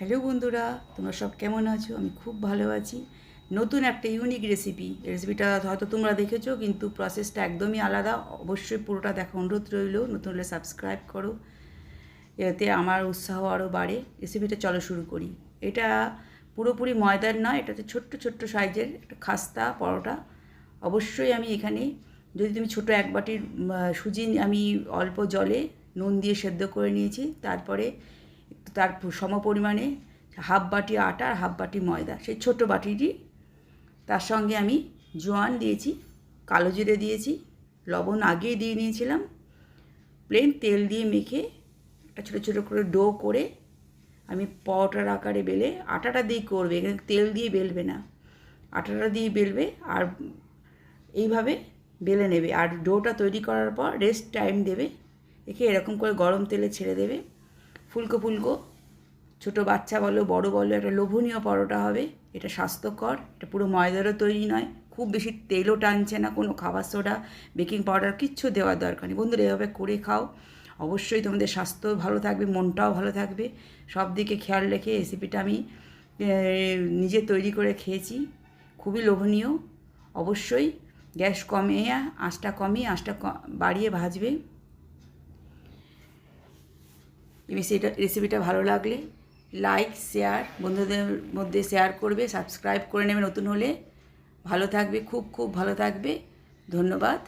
Hello বন্ধুরা, তোমরা সব কেমন আছো? আমি খুব ভালো আছি। নতুন একটা ইউনিক রেসিপিটা হয়তো তোমরা দেখেছো, কিন্তু প্রসেসটা একদমই আলাদা। অবশ্যই পুরোটা দেখা অনুরোধ রইল। নতুন হলে সাবস্ক্রাইব করো, এতে আমার উৎসাহ আরও বাড়ে। রেসিপিটা চলো শুরু করি। এটা পুরোপুরি ময়দার নয়, এটাতে ছোট্ট ছোট্ট সাইজের একটা খাস্তা পরোটা। অবশ্যই আমি এখানে, যদি তুমি ছোটো এক বাটির সুজি আমি অল্প জলে নুন দিয়ে সেদ্ধ করে নিয়েছি, তারপরে তার সমপরিমাণে হাফ বাটি আটা আর হাফ বাটি ময়দা, সেই ছোটো বাটিটি। তার সঙ্গে আমি জোয়ান দিয়েছি, কালো জিরে দিয়েছি, লবণ আগেই দিয়ে নিয়েছিলাম। প্লেন তেল দিয়ে মেখে একটা ছোটো ছোটো করে ডো করে আমি পরোটার আকারে বেলে, আটাটা দিয়ে করবে, এখানে তেল দিয়ে বেলবে না, আটাটা দিয়ে বেলবে আর এইভাবে বেলে নেবে। আর ডোটা তৈরি করার পর রেস্ট টাইম দেবে, একে এরকম করে গরম তেলে ছেড়ে দেবে। ফুলকো ফুলকো, ছোটো বাচ্চা বলো বড় বলো, একটা লোভনীয় পরোটা হবে। এটা স্বাস্থ্যকর, এটা পুরো ময়দারও তৈরি নয়, খুব বেশি তেলও টানছে না, কোনো খাবার সোডা বেকিং পাউডার কিচ্ছু দেওয়ার দরকার নেই। বন্ধুরা, এভাবে করে খাও, অবশ্যই তোমাদের স্বাস্থ্য ভালো থাকবে, মনটাও ভালো থাকবে। সব দিকে খেয়াল রেখে রেসিপিটা আমি নিজে তৈরি করে খেয়েছি, খুবই লোভনীয়। অবশ্যই গ্যাস কমিয়ে, আঁচটা বাড়িয়ে ভাজবে। রেসিপিটা ভালো লাগলে লাইক শেয়ার বন্ধুদের মধ্যে শেয়ার করবে, সাবস্ক্রাইব করে নেবে নতুন হলে। ভালো থাকবে, খুব খুব ভালো থাকবে। ধন্যবাদ।